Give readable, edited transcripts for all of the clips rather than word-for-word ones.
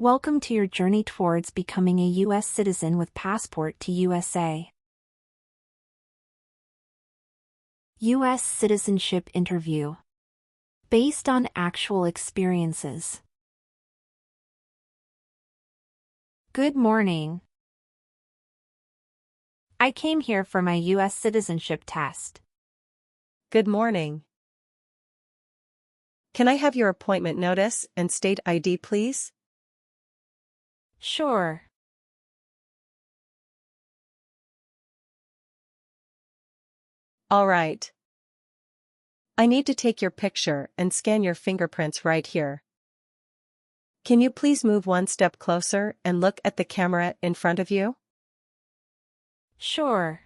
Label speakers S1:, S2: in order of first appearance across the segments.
S1: Welcome to your journey towards becoming a U.S. citizen with passport to USA. U.S. Citizenship Interview. Based on actual experiences. Good morning. I came here for my U.S. citizenship test.
S2: Good morning. Can I have your appointment notice and state ID, please?
S1: Sure.
S2: All right. I need to take your picture and scan your fingerprints right here. Can you please move one step closer and look at the camera in front of you?
S1: Sure.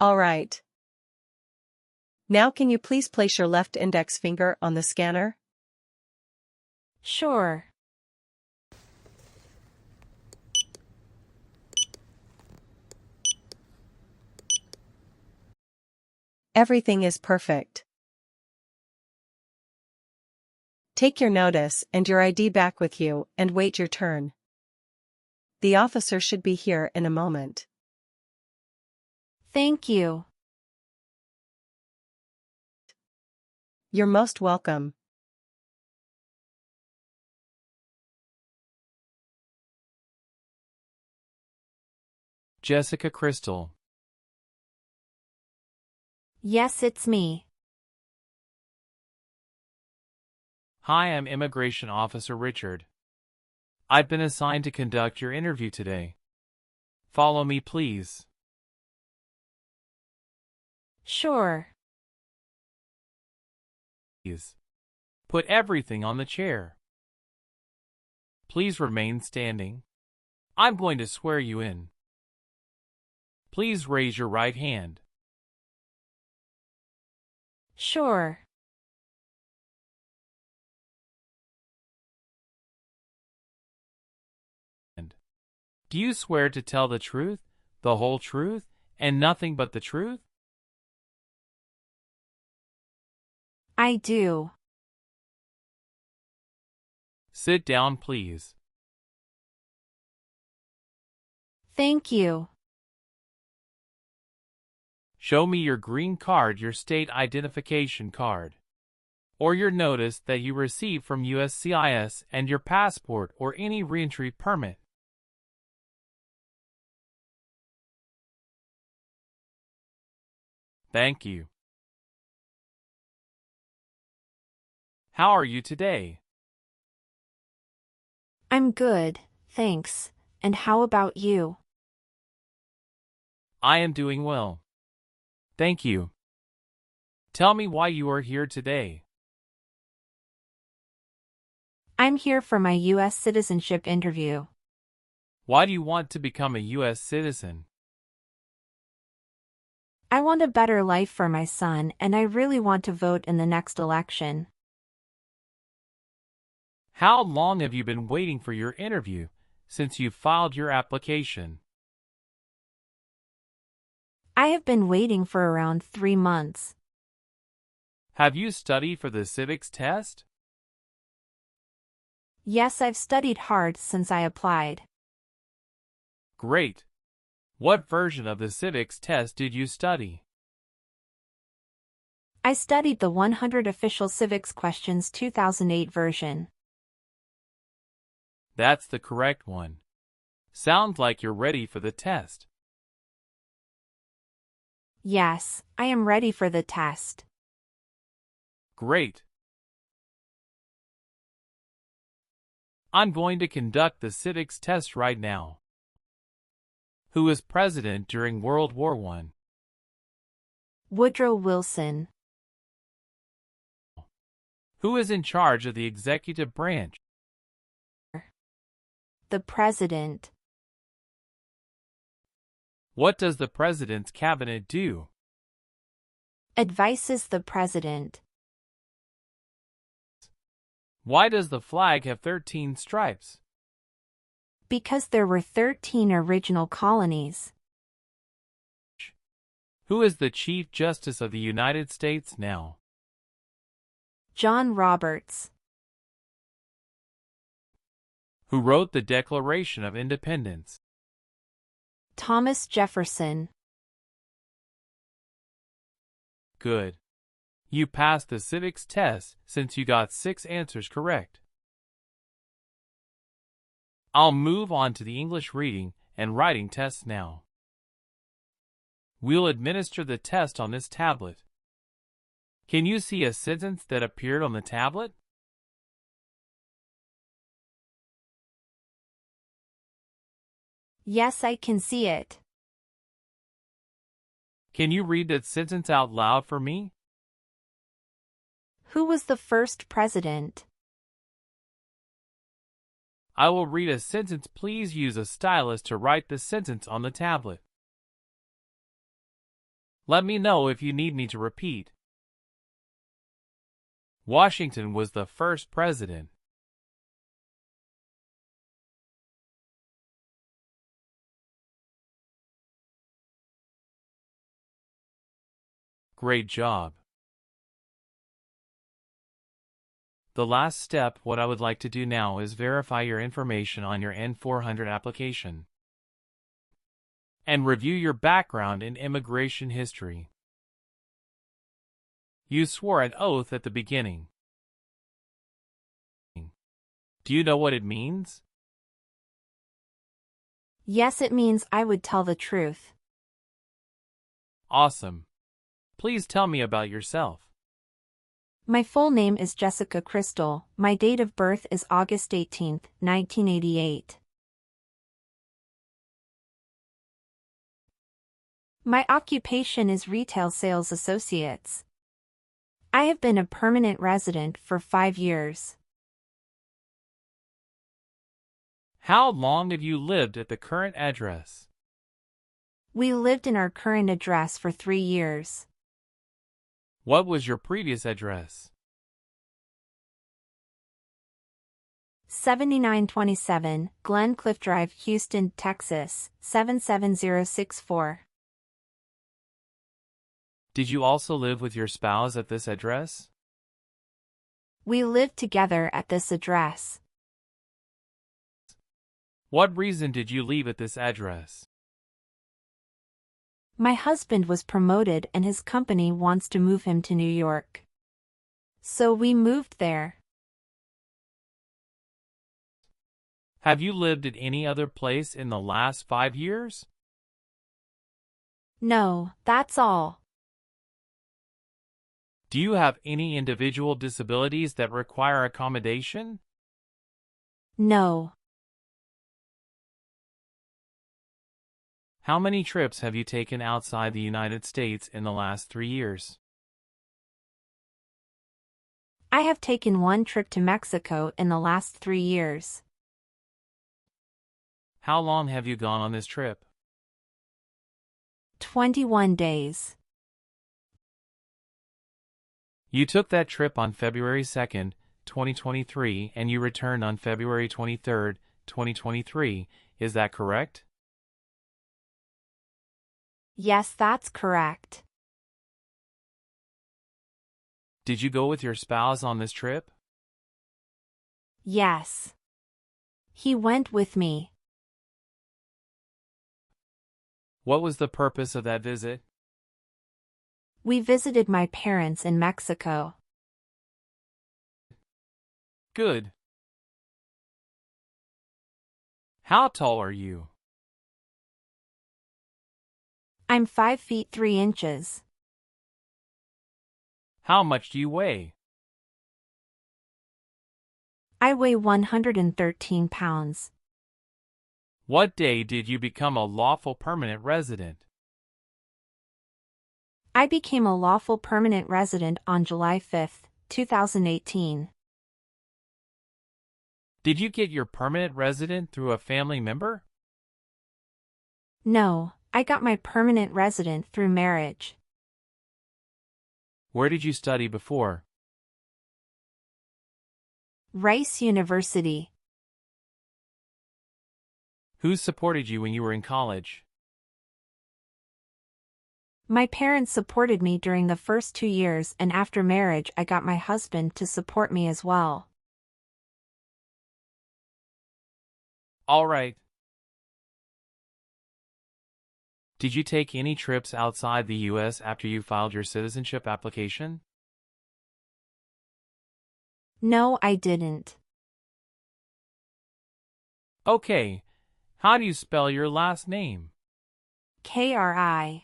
S2: All right. Now can you please place your left index finger on the scanner?
S1: Sure.
S2: Everything is perfect. Take your notice and your ID back with you and wait your turn. The officer should be here in a moment.
S1: Thank you.
S2: You're most welcome.
S3: Jessica Crystal.
S1: Yes, it's me.
S3: Hi, I'm Immigration Officer Richard. I've been assigned to conduct your interview today. Follow me, please.
S1: Sure.
S3: Please. Put everything on the chair. Please remain standing. I'm going to swear you in. Please raise your right hand.
S1: Sure.
S3: Do you swear to tell the truth, the whole truth, and nothing but the truth?
S1: I do.
S3: Sit down, please.
S1: Thank you.
S3: Show me your green card, your state identification card, or your notice that you received from USCIS and your passport or any reentry permit. Thank you. How are you today?
S1: I'm good, thanks. And how about you?
S3: I am doing well. Thank you. Tell me why you are here today.
S1: I'm here for my U.S. citizenship interview.
S3: Why do you want to become a U.S. citizen?
S1: I want a better life for my son, and I really want to vote in the next election.
S3: How long have you been waiting for your interview since you filed your application?
S1: I have been waiting for around 3 months.
S3: Have you studied for the civics test?
S1: Yes, I've studied hard since I applied.
S3: Great. What version of the civics test did you study?
S1: I studied the 100 Official Civics Questions 2008 version.
S3: That's the correct one. Sounds like you're ready for the test.
S1: Yes, I am ready for the test.
S3: Great. I'm going to conduct the civics test right now. Who was president during World War I?
S1: Woodrow Wilson.
S3: Who is in charge of the executive branch?
S1: The President.
S3: What does the president's cabinet do?
S1: Advises the President.
S3: Why does the flag have 13 stripes?
S1: Because there were 13 original colonies.
S3: Who is the Chief Justice of the United States now?
S1: John Roberts.
S3: Who wrote the Declaration of Independence?
S1: Thomas Jefferson.
S3: Good. You passed the civics test since you got 6 answers correct. I'll move on to the English reading and writing tests now. We'll administer the test on this tablet. Can you see a sentence that appeared on the tablet?
S1: Yes, I can see it.
S3: Can you read that sentence out loud for me?
S1: Who was the first president?
S3: I will read a sentence. Please use a stylus to write the sentence on the tablet. Let me know if you need me to repeat. Washington was the first president. Great job. The last step, what I would like to do now is verify your information on your N400 application and review your background and immigration history. You swore an oath at the beginning. Do you know what it means?
S1: Yes, it means I would tell the truth.
S3: Awesome. Please tell me about yourself.
S1: My full name is Jessica Crystal. My date of birth is August 18, 1988. My occupation is retail sales associates. I have been a permanent resident for 5 years.
S3: How long have you lived at the current address?
S1: We lived in our current address for 3 years.
S3: What was your previous address?
S1: 7927 Glen Cliff Drive, Houston, Texas, 77064.
S3: Did you also live with your spouse at this address?
S1: We lived together at this address.
S3: What reason did you leave at this address?
S1: My husband was promoted and his company wants to move him to New York. So we moved there.
S3: Have you lived at any other place in the last 5 years?
S1: No, that's all.
S3: Do you have any individual disabilities that require accommodation?
S1: No.
S3: How many trips have you taken outside the United States in the last 3 years?
S1: I have taken 1 trip to Mexico in the last 3 years.
S3: How long have you gone on this trip?
S1: 21 days.
S3: You took that trip on February 2nd, 2023, and you returned on February 23rd, 2023. Is that correct?
S1: Yes, that's correct.
S3: Did you go with your spouse on this trip?
S1: Yes. He went with me.
S3: What was the purpose of that visit?
S1: We visited my parents in Mexico.
S3: Good. How tall are you?
S1: I'm 5 feet 3 inches.
S3: How much do you weigh?
S1: I weigh 113 pounds.
S3: What day did you become a lawful permanent resident?
S1: I became a lawful permanent resident on July 5, 2018.
S3: Did you get your permanent resident through a family member?
S1: No, I got my permanent resident through marriage.
S3: Where did you study before?
S1: Rice University.
S3: Who supported you when you were in college?
S1: My parents supported me during the first 2 years, and after marriage I got my husband to support me as well.
S3: All right. Did you take any trips outside the U.S. after you filed your citizenship application?
S1: No, I didn't.
S3: Okay. How do you spell your last name?
S1: Kristel.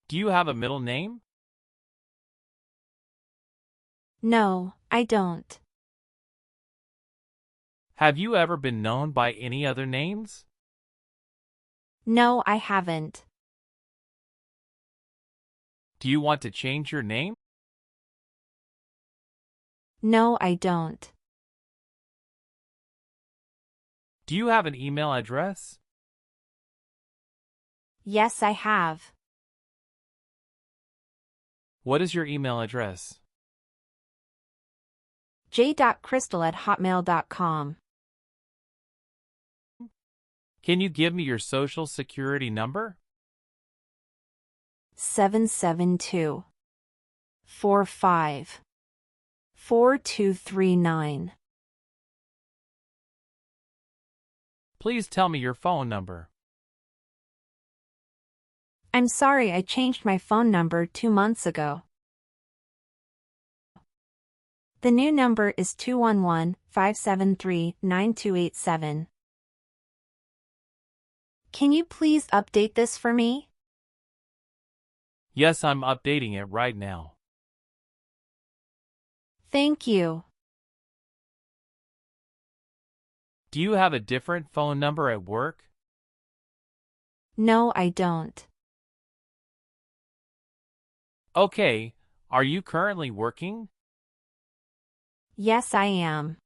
S3: Do you have a middle name?
S1: No, I don't.
S3: Have you ever been known by any other names?
S1: No, I haven't.
S3: Do you want to change your name?
S1: No, I don't.
S3: Do you have an email address?
S1: Yes, I have.
S3: What is your email address?
S1: j.crystal@hotmail.com.
S3: Can you give me your social security number?
S1: 772-45-4239.
S3: Please tell me your phone number.
S1: I'm sorry, I changed my phone number 2 months ago. The new number is 211-573-9287. Can you please update this for me?
S3: Yes, I'm updating it right now.
S1: Thank you.
S3: Do you have a different phone number at work?
S1: No, I don't.
S3: Okay, are you currently working?
S1: Yes, I am.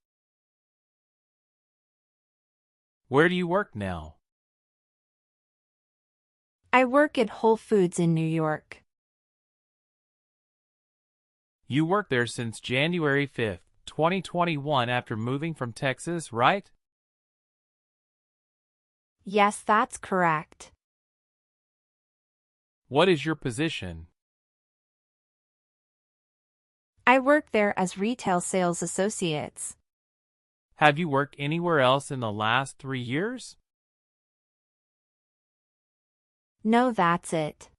S3: Where do you work now?
S1: I work at Whole Foods in New York.
S3: You worked there since January 5th, 2021 after moving from Texas, right?
S1: Yes, that's correct.
S3: What is your position?
S1: I work there as retail sales associates.
S3: Have you worked anywhere else in the last 3 years?
S1: No, that's it.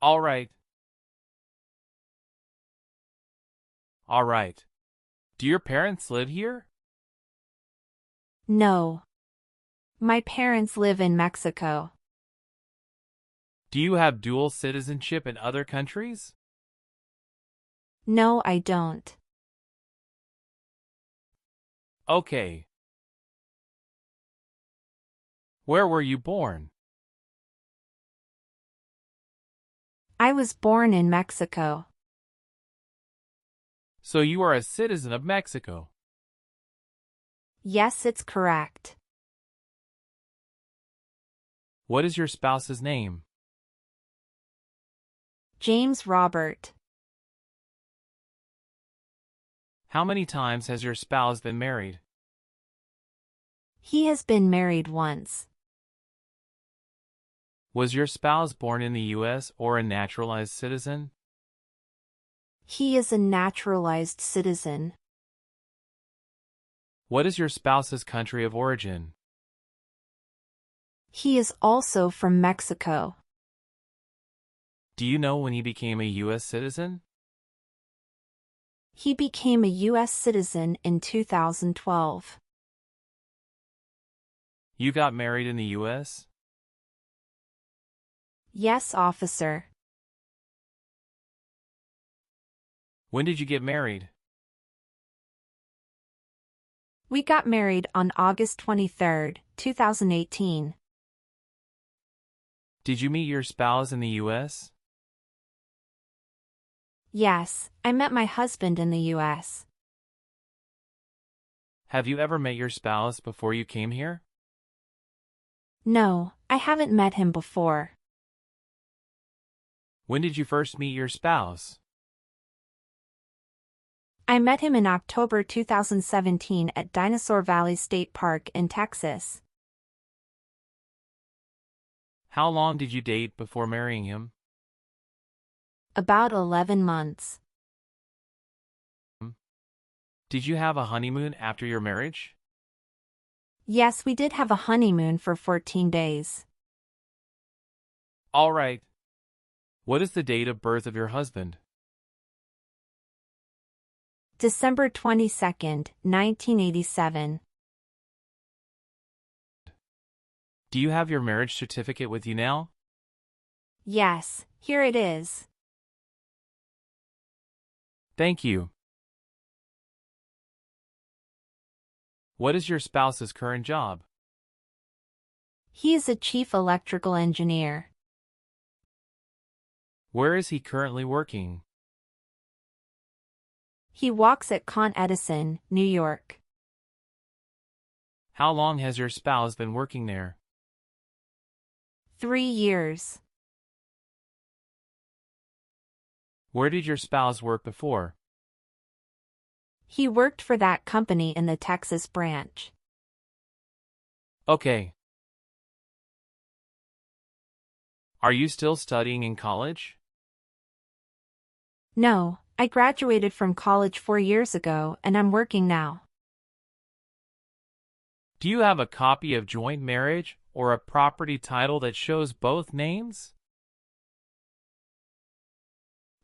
S3: All right. All right. Do your parents live here?
S1: No. My parents live in Mexico.
S3: Do you have dual citizenship in other countries?
S1: No, I don't.
S3: Okay. Where were you born?
S1: I was born in Mexico.
S3: So you are a citizen of Mexico.
S1: Yes, it's correct.
S3: What is your spouse's name?
S1: James Robert.
S3: How many times has your spouse been married?
S1: He has been married once.
S3: Was your spouse born in the U.S. or a naturalized citizen?
S1: He is a naturalized citizen.
S3: What is your spouse's country of origin?
S1: He is also from Mexico.
S3: Do you know when he became a U.S. citizen?
S1: He became a U.S. citizen in 2012.
S3: You got married in the U.S.?
S1: Yes, officer.
S3: When did you get married?
S1: We got married on August 23, 2018.
S3: Did you meet your spouse in the U.S.?
S1: Yes, I met my husband in the U.S.
S3: Have you ever met your spouse before you came here?
S1: No, I haven't met him before.
S3: When did you first meet your spouse?
S1: I met him in October 2017 at Dinosaur Valley State Park in Texas.
S3: How long did you date before marrying him?
S1: About 11 months.
S3: Did you have a honeymoon after your marriage?
S1: Yes, we did have a honeymoon for 14 days.
S3: All right. What is the date of birth of your husband?
S1: December 22nd, 1987.
S3: Do you have your marriage certificate with you now?
S1: Yes, here it is.
S3: Thank you. What is your spouse's current job?
S1: He is a chief electrical engineer.
S3: Where is he currently working?
S1: He walks at Con Edison, New York.
S3: How long has your spouse been working there?
S1: 3 years.
S3: Where did your spouse work before?
S1: He worked for that company in the Texas branch.
S3: Okay. Are you still studying in college?
S1: No, I graduated from college 4 years ago and I'm working now.
S3: Do you have a copy of joint marriage or a property title that shows both names?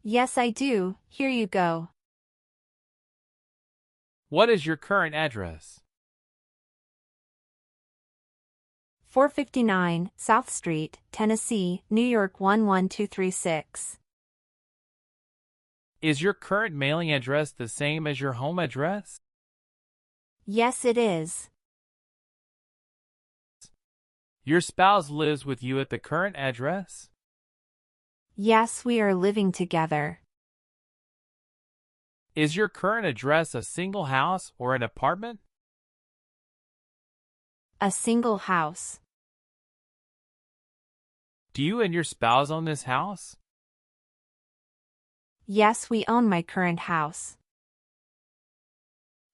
S1: Yes, I do. Here you go.
S3: What is your current address?
S1: 459 South Street, Tennessee, New York 11236.
S3: Is your current mailing address the same as your home address?
S1: Yes, it is.
S3: Your spouse lives with you at the current address?
S1: Yes, we are living together.
S3: Is your current address a single house or an apartment?
S1: A single house.
S3: Do you and your spouse own this house?
S1: Yes, we own my current house.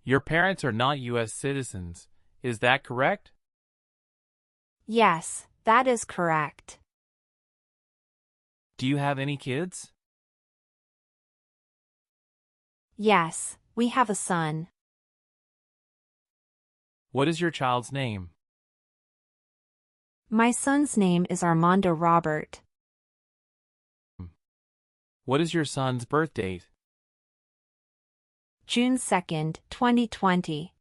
S3: Your parents are not U.S. citizens, is that correct?
S1: Yes, that is correct.
S3: Do you have any kids?
S1: Yes, we have a son.
S3: What is your child's name?
S1: My son's name is Armando Robert.
S3: What is your son's birth date?
S1: June 2nd, 2020.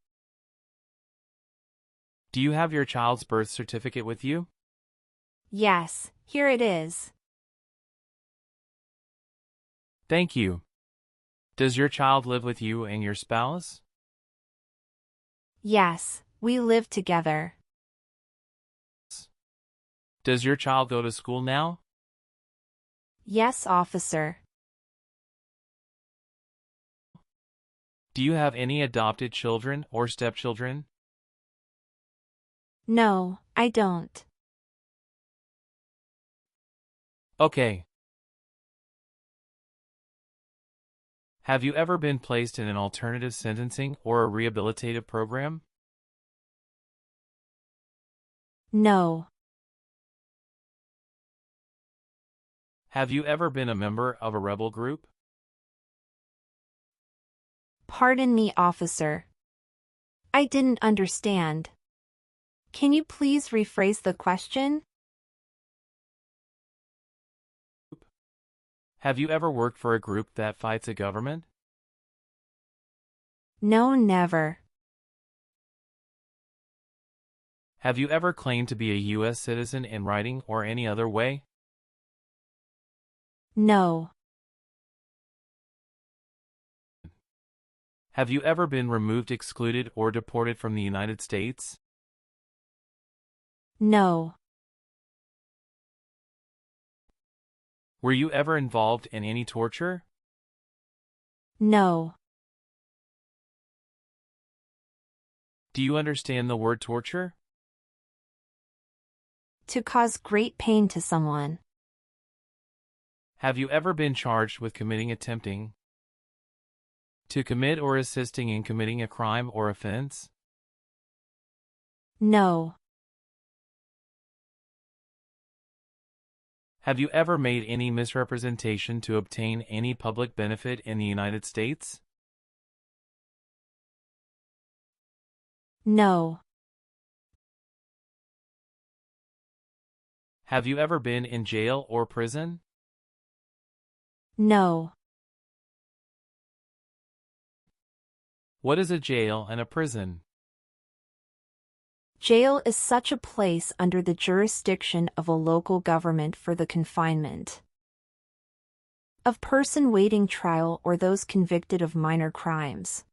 S3: Do you have your child's birth certificate with you?
S1: Yes, here it is.
S3: Thank you. Does your child live with you and your spouse?
S1: Yes, we live together.
S3: Does your child go to school now?
S1: Yes, officer.
S3: Do you have any adopted children or stepchildren?
S1: No, I don't.
S3: Okay. Have you ever been placed in an alternative sentencing or a rehabilitative program?
S1: No.
S3: Have you ever been a member of a rebel group?
S1: Pardon me, officer. I didn't understand. Can you please rephrase the question?
S3: Have you ever worked for a group that fights a government?
S1: No, never.
S3: Have you ever claimed to be a U.S. citizen in writing or any other way?
S1: No.
S3: Have you ever been removed, excluded, or deported from the United States?
S1: No.
S3: Were you ever involved in any torture?
S1: No.
S3: Do you understand the word torture?
S1: To cause great pain to someone.
S3: Have you ever been charged with committing attempting To commit or assisting in committing a crime or offense?
S1: No.
S3: Have you ever made any misrepresentation to obtain any public benefit in the United States?
S1: No.
S3: Have you ever been in jail or prison?
S1: No.
S3: What is a jail and a prison?
S1: Jail is such a place under the jurisdiction of a local government for the confinement of person waiting trial or those convicted of minor crimes.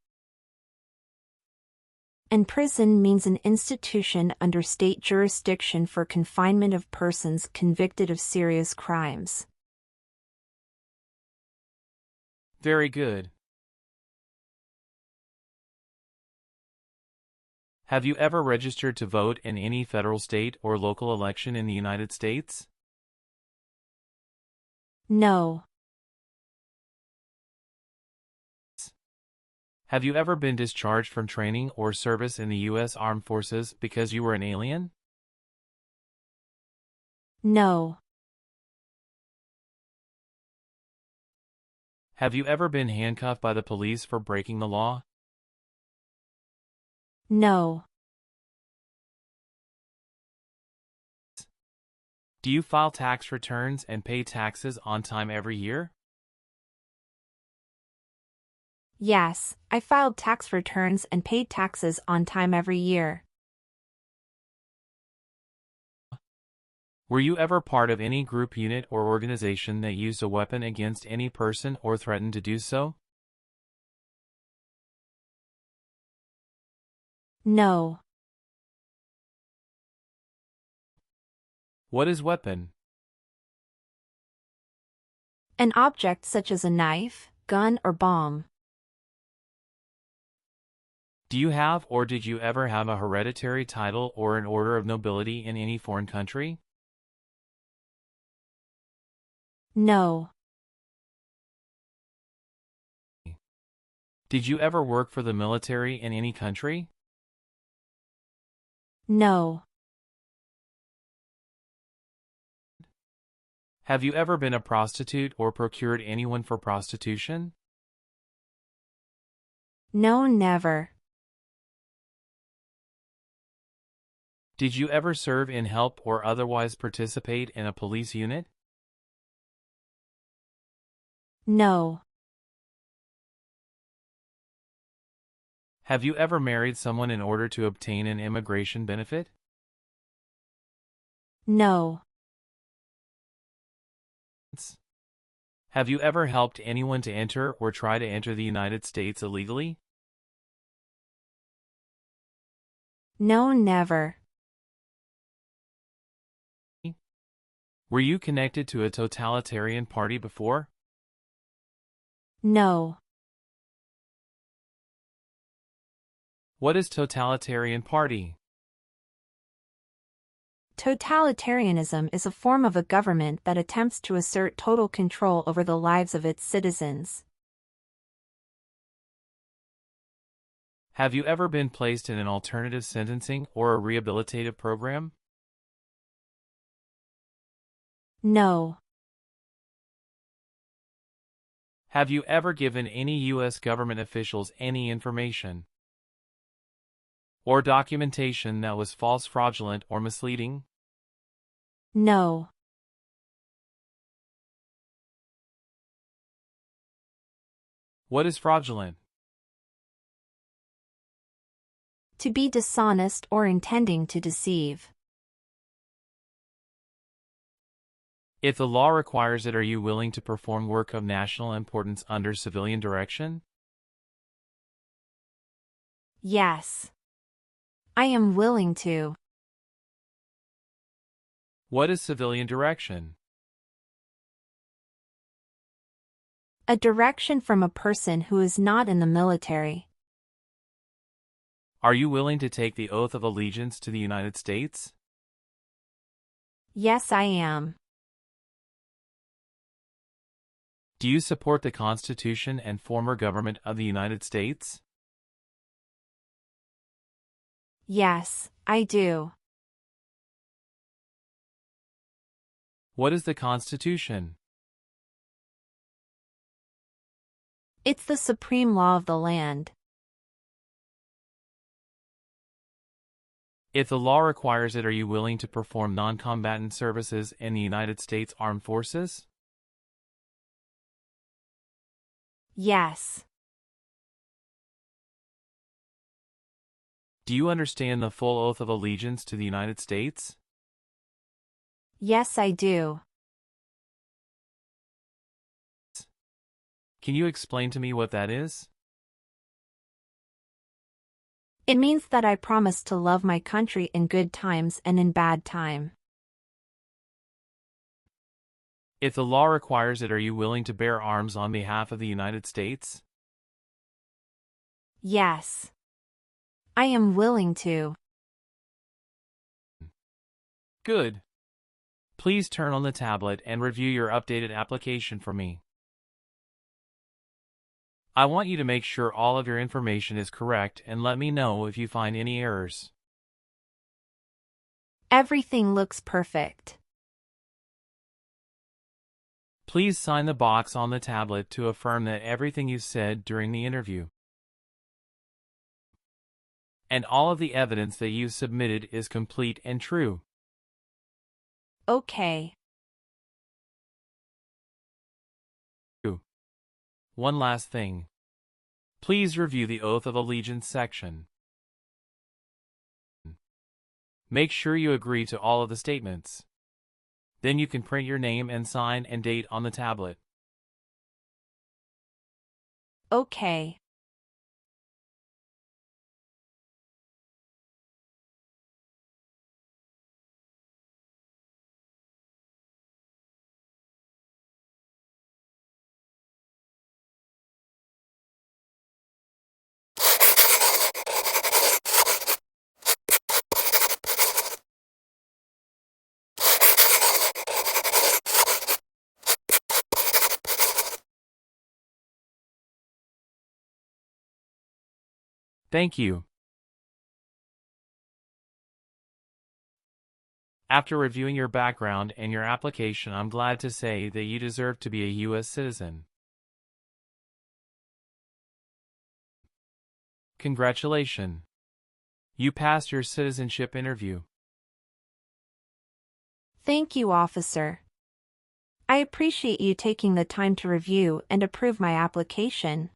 S1: And prison means an institution under state jurisdiction for confinement of persons convicted of serious crimes.
S3: Very good. Have you ever registered to vote in any federal, state, or local election in the United States?
S1: No.
S3: Have you ever been discharged from training or service in the U.S. Armed Forces because you were an alien?
S1: No.
S3: Have you ever been handcuffed by the police for breaking the law?
S1: No.
S3: Do you file tax returns and pay taxes on time every year?
S1: Yes, I filed tax returns and paid taxes on time every year.
S3: Were you ever part of any group, unit, or organization that used a weapon against any person or threatened to do so?
S1: No.
S3: What is weapon?
S1: An object such as a knife, gun, or bomb.
S3: Do you have or did you ever have a hereditary title or an order of nobility in any foreign country?
S1: No.
S3: Did you ever work for the military in any country?
S1: No.
S3: Have you ever been a prostitute or procured anyone for prostitution?
S1: No, never.
S3: Did you ever serve in, help, or otherwise participate in a police unit?
S1: No.
S3: Have you ever married someone in order to obtain an immigration benefit?
S1: No.
S3: Have you ever helped anyone to enter or try to enter the United States illegally?
S1: No, never.
S3: Were you connected to a totalitarian party before?
S1: No.
S3: What is totalitarian party?
S1: Totalitarianism is a form of a government that attempts to assert total control over the lives of its citizens.
S3: Have you ever been placed in an alternative sentencing or a rehabilitative program?
S1: No.
S3: Have you ever given any U.S. government officials any information or documentation that was false, fraudulent, or misleading?
S1: No.
S3: What is fraudulent?
S1: To be dishonest or intending to deceive.
S3: If the law requires it, are you willing to perform work of national importance under civilian direction?
S1: Yes. I am willing to.
S3: What is civilian direction?
S1: A direction from a person who is not in the military.
S3: Are you willing to take the oath of allegiance to the United States?
S1: Yes, I am.
S3: Do you support the Constitution and former government of the United States?
S1: Yes, I do.
S3: What is the Constitution?
S1: It's the supreme law of the land.
S3: If the law requires it, are you willing to perform non-combatant services in the United States Armed Forces?
S1: Yes.
S3: Do you understand the full oath of allegiance to the United States?
S1: Yes, I do.
S3: Can you explain to me what that is?
S1: It means that I promise to love my country in good times and in bad time.
S3: If the law requires it, are you willing to bear arms on behalf of the United States?
S1: Yes. I am willing to.
S3: Good. Please turn on the tablet and review your updated application for me. I want you to make sure all of your information is correct and let me know if you find any errors.
S1: Everything looks perfect.
S3: Please sign the box on the tablet to affirm that everything you said during the interview and all of the evidence that you submitted is complete and true.
S1: Okay.
S3: One last thing. Please review the Oath of Allegiance section. Make sure you agree to all of the statements. Then you can print your name and sign and date on the tablet.
S1: Okay.
S3: Thank you. After reviewing your background and your application, I'm glad to say that you deserve to be a U.S. citizen. Congratulations. You passed your citizenship interview.
S1: Thank you, officer. I appreciate you taking the time to review and approve my application.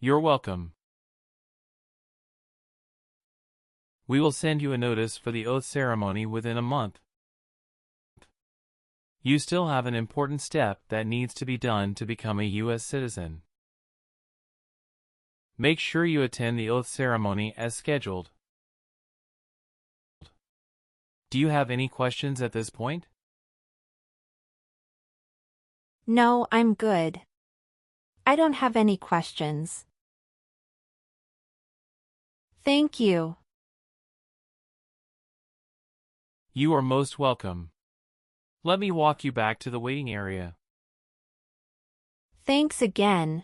S3: You're welcome. We will send you a notice for the oath ceremony within a month. You still have an important step that needs to be done to become a U.S. citizen. Make sure you attend the oath ceremony as scheduled. Do you have any questions at this point?
S1: No, I'm good. I don't have any questions. Thank you.
S3: You are most welcome. Let me walk you back to the waiting area.
S1: Thanks again.